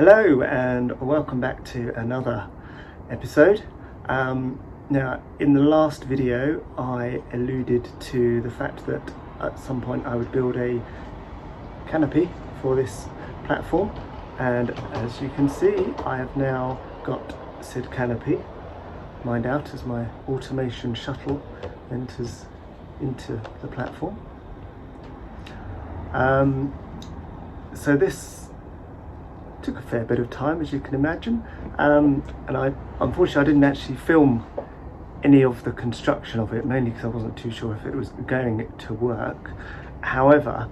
Hello and welcome back to another episode. Now in the last video I alluded to the fact that at some point I would build a canopy for this platform, and as you can see I have now got said canopy mined out as my automation shuttle enters into the platform. So this took a fair bit of time, as you can imagine, and unfortunately I didn't actually film any of the construction of it, mainly because I wasn't too sure if it was going to work. However,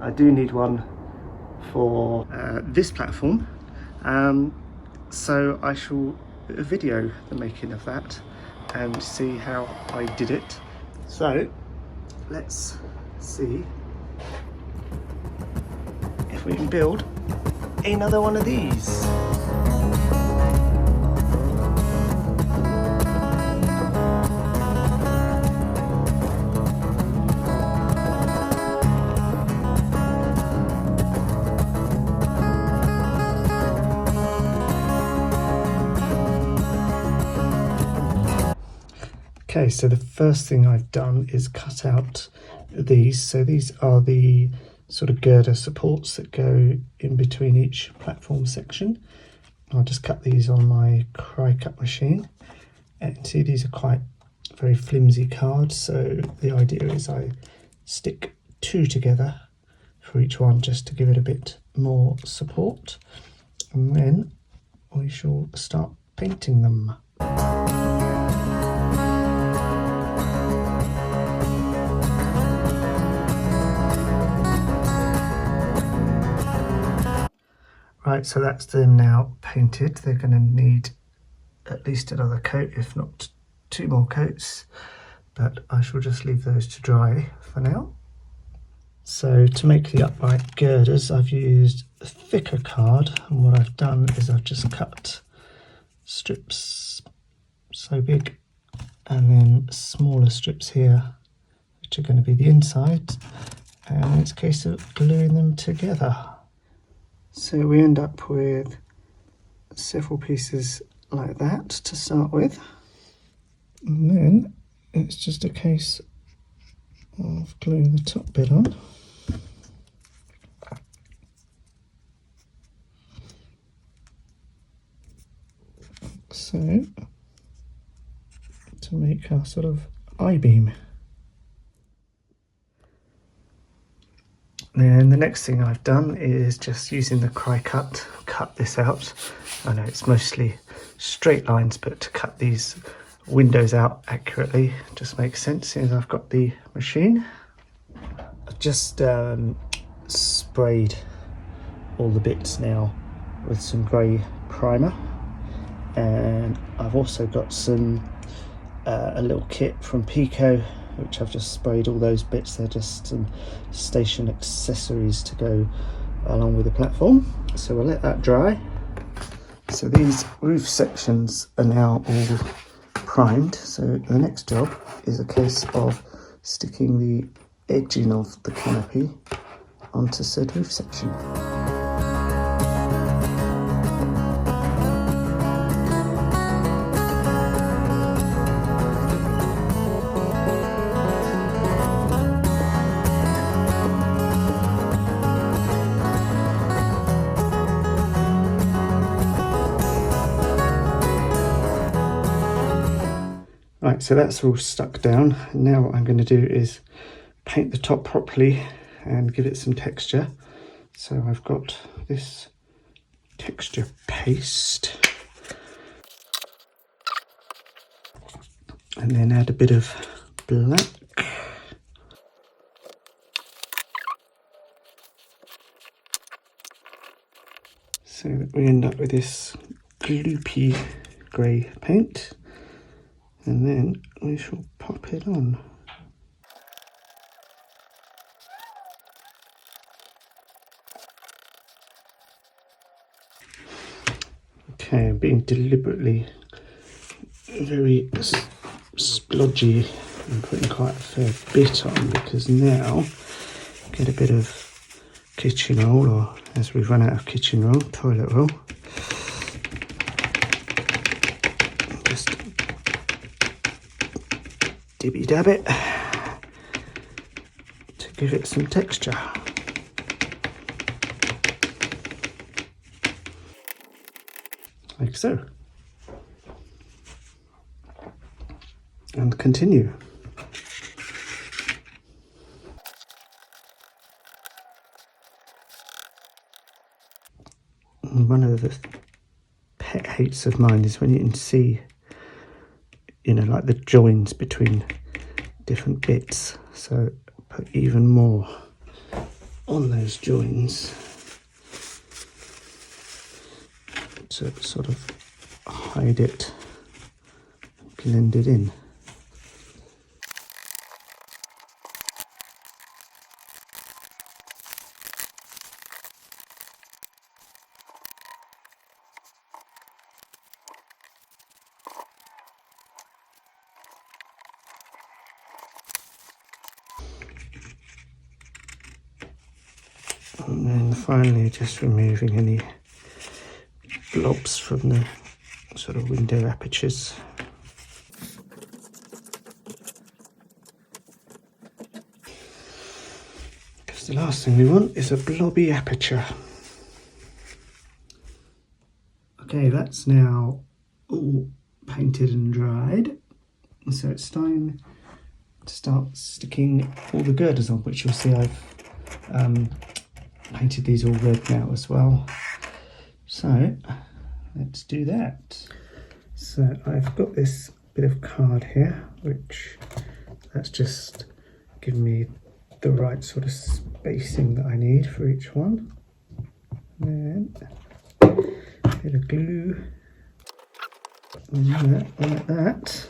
I do need one for this platform, so I shall video the making of that and see how I did it. So let's see if we can build another one of these. Okay, so the first thing I've done is cut out these. So these are the sort of girder supports that go in between each platform section. I'll just cut these on my cry cut machine, and see these are quite very flimsy cards, so the idea is I stick two together for each one just to give it a bit more support, and then we shall start painting them. Right, so that's them now painted. They're going to need at least another coat, if not two more coats, but I shall just leave those to dry for now. So to make the upright girders, I've used a thicker card, and what I've done is I've just cut strips so big and then smaller strips here, which are going to be the inside, and it's a case of gluing them together. So we end up with several pieces like that to start with, and then it's just a case of gluing the top bit on. So to make our sort of I-beam. Then the next thing I've done is just using the cry cut this out. I know it's mostly straight lines, but to cut these windows out accurately just makes sense since I've got the machine. I've just sprayed all the bits now with some grey primer, and I've also got some a little kit from Pico, which I've just sprayed all those bits. They're just some station accessories to go along with the platform. So we'll let that dry. So these roof sections are now all primed. So the next job is a case of sticking the edging of the canopy onto said roof section. Right, so that's all stuck down. Now what I'm going to do is paint the top properly and give it some texture. So I've got this texture paste, and then add a bit of black. So that we end up with this gloopy grey paint. And then we shall pop it on. Okay, I'm being deliberately very splodgy and putting quite a fair bit on, because now get a bit of kitchen roll, or as we've run out of kitchen roll, toilet roll. Just dibby dab it to give it some texture. Like so. And continue. And one of the pet hates of mine is when you can see, you know, like the joins between different bits. So put even more on those joins to sort of hide it, blend it in. And then finally just removing any blobs from the sort of window apertures. Because the last thing we want is a blobby aperture. Okay, that's now all painted and dried. So it's time to start sticking all the girders on, which you'll see I've painted these all red now as well. So let's do that. So I've got this bit of card here, which that's just giving me the right sort of spacing that I need for each one. And then a bit of glue on that, like that.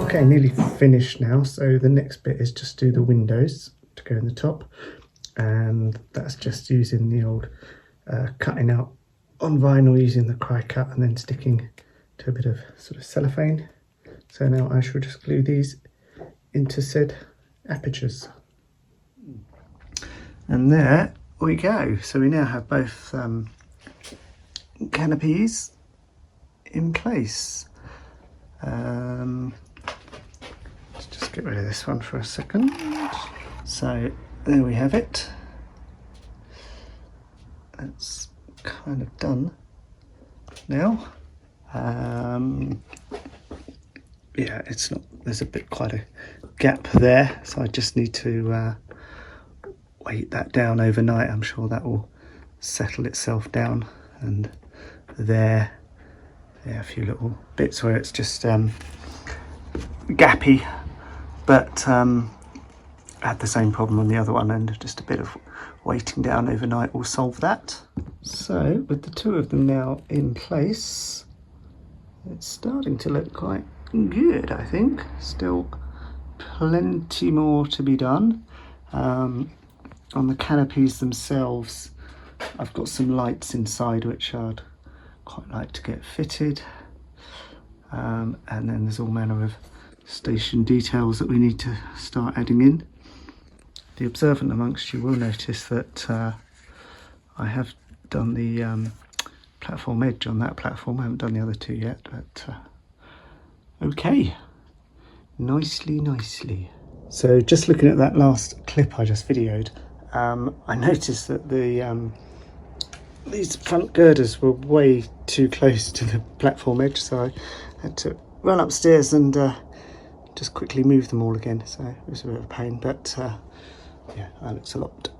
Okay, nearly finished now, so the next bit is just do the windows to go in the top, and that's just using the old cutting out on vinyl using the cry cut and then sticking to a bit of sort of cellophane. So now I shall just glue these into said apertures. And there we go. So we now have both canopies in place. Let's just get rid of this one for a second. So there we have it. That's kind of done now. Yeah, it's not, there's quite a gap there, so I just need to weight that down overnight. I'm sure that will settle itself down. And there, yeah, a few little bits where it's just gappy, but I had the same problem on the other one, and just a bit of weighting down overnight will solve that. So with the two of them now in place, it's starting to look quite good, I think. Still plenty more to be done. On the canopies themselves, I've got some lights inside which I'd quite like to get fitted, and then there's all manner of station details that we need to start adding in. The observant amongst you will notice that I have done the platform edge on that platform. I haven't done the other two yet, but okay, nicely. So just looking at that last clip I just videoed, I noticed that the these front girders were way too close to the platform edge, so I had to run upstairs and just quickly move them all again. So it was a bit of a pain, but yeah, that looks a lot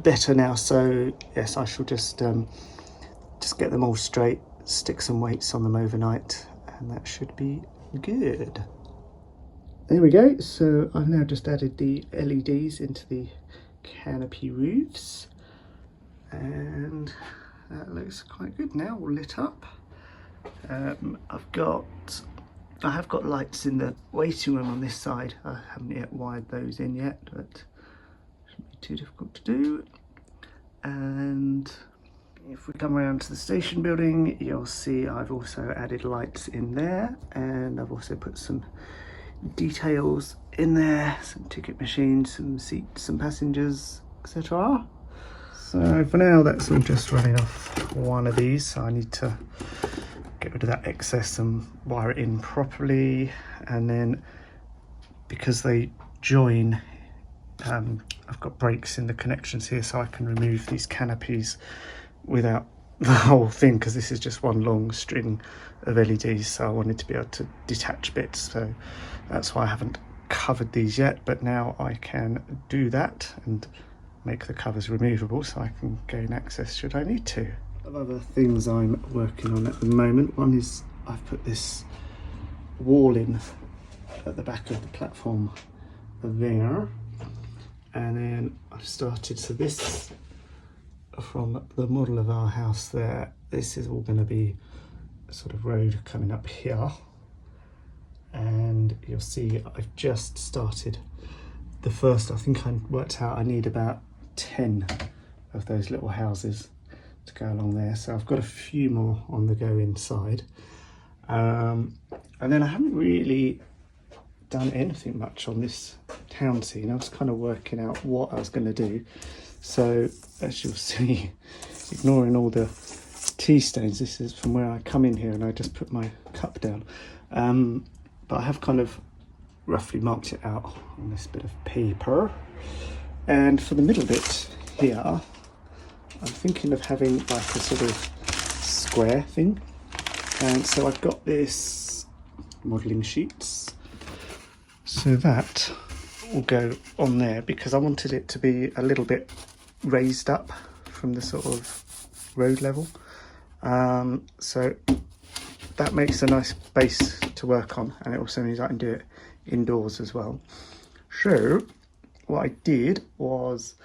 better now. So yes, I shall just get them all straight, stick some weights on them overnight, and that should be good. There we go. So I've now just added the LEDs into the canopy roofs, and that looks quite good now, all lit up. I have got lights in the waiting room on this side. I haven't yet wired those in yet, but shouldn't be too difficult to do. And If we come around to the station building, you'll see I've also added lights in there, and I've also put some details in there, some ticket machines, some seats, some passengers, etc. So for now that's all just running off one of these, so I need to get rid of that excess and wire it in properly. And then because they join, I've got breaks in the connections here, so I can remove these canopies without the whole thing, because this is just one long string of LEDs, so I wanted to be able to detach bits, so that's why I haven't covered these yet, but now I can do that and make the covers removable so I can gain access should I need to. Of other things I'm working on at the moment, one is I've put this wall in at the back of the platform there, and then I've started, so this from the model of our house there, this is all going to be a sort of road coming up here, and you'll see I've just started the first. I think I worked out I need about 10 of those little houses to go along there, so I've got a few more on the go inside, and then I haven't really done anything much on this town scene. I was kind of working out what I was going to do. So as you'll see, ignoring all the tea stains, this is from where I come in here and I just put my cup down. But I have kind of roughly marked it out on this bit of paper. And for the middle bit here, I'm thinking of having like a sort of square thing. And so I've got this modelling sheets. So that will go on there because I wanted it to be a little bit raised up from the sort of road level. So that makes a nice base to work on, and it also means I can do it indoors as well. So what I did was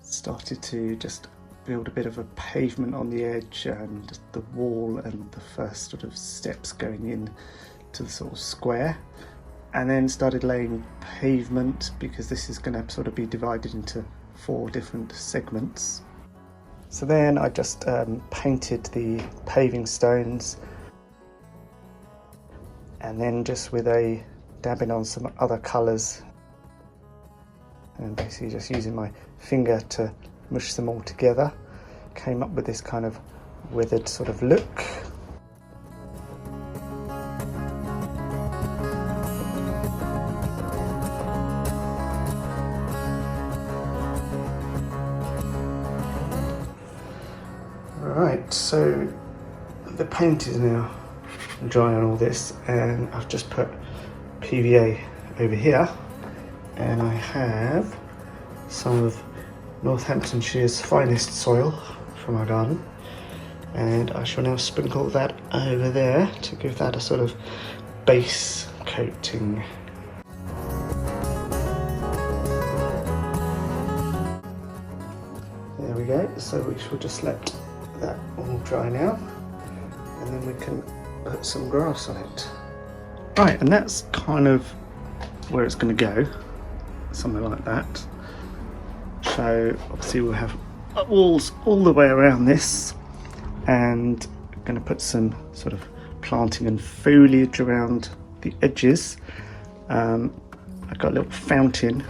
started to just build a bit of a pavement on the edge and the wall and the first sort of steps going in to the sort of square, and then started laying pavement because this is going to sort of be divided into 4 different segments. So then I just painted the paving stones, and then just with a dabbing on some other colours and basically just using my finger to mush them all together, came up with this kind of weathered sort of look. Right, so the paint is now dry on all this, and I've just put PVA over here, and I have some of Northamptonshire's finest soil from our garden, and I shall now sprinkle that over there to give that a sort of base coating. There we go, so we shall just let that all dry now, and then we can put some grass on it. Right, and that's kind of where it's going to go, something like that. So obviously we'll have walls all the way around this, and I'm going to put some sort of planting and foliage around the edges. I've got a little fountain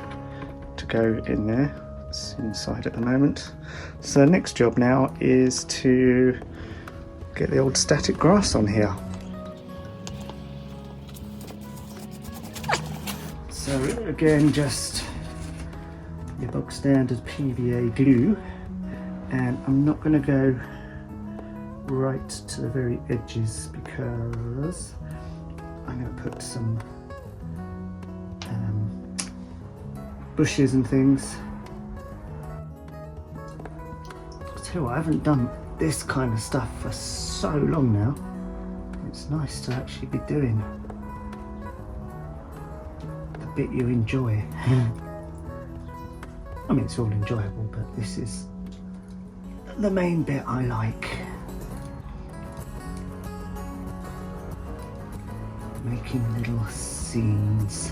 to go in there. It's inside at the moment. So the next job now is to get the old static grass on here. So again, just your bog standard PVA glue, and I'm not going to go right to the very edges because I'm going to put some bushes and things. Tell you what, I haven't done this kind of stuff for so long now. It's nice to actually be doing the bit you enjoy. I mean, it's all enjoyable, but this is the main bit I like. Making little scenes.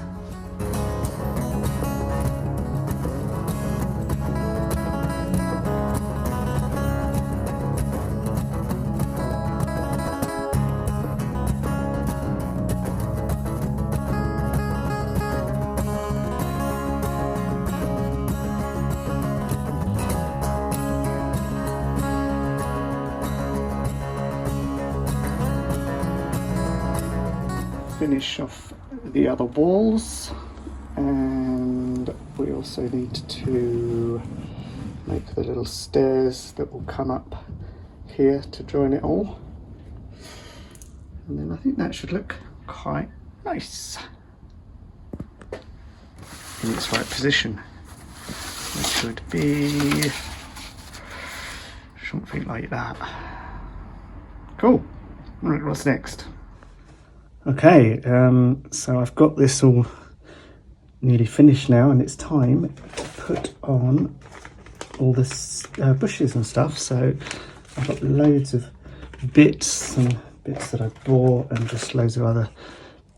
finish off the other walls, and we also need to make the little stairs that will come up here to join it all, and then I think that should look quite nice in its right position, which would be something like that. Cool. Right, what's next? Okay, so I've got this all nearly finished now, and it's time to put on all the bushes and stuff. So I've got loads of bits and bits that I bought, and just loads of other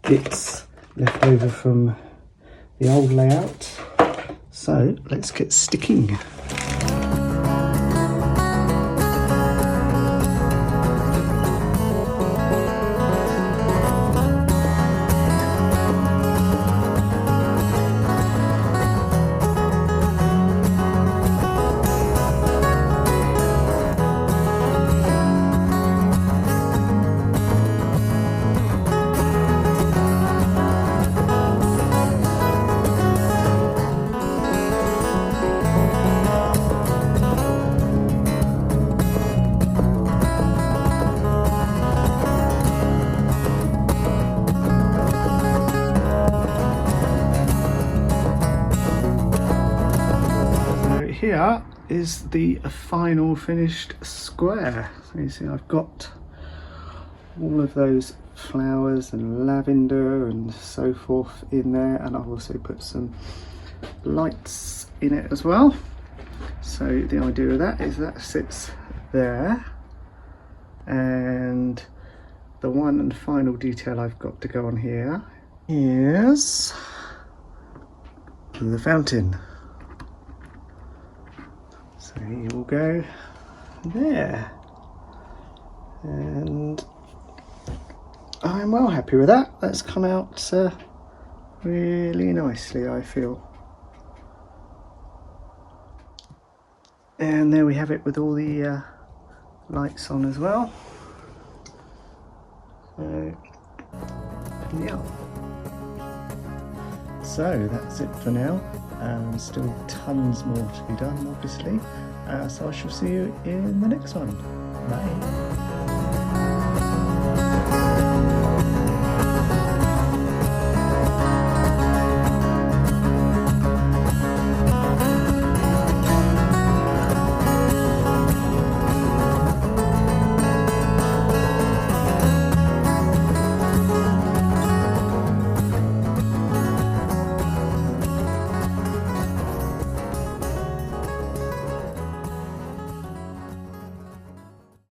bits left over from the old layout. So let's get sticking. Here is the final finished square. So you see I've got all of those flowers and lavender and so forth in there, and I've also put some lights in it as well. So the idea of that is that sits there, and the one and final detail I've got to go on here is the fountain. So he will go there, and I'm well happy with that. That's come out really nicely, I feel. And there we have it with all the lights on as well. So yeah, so that's it for now. Still tons more to be done, obviously. So I shall see you in the next one. Bye.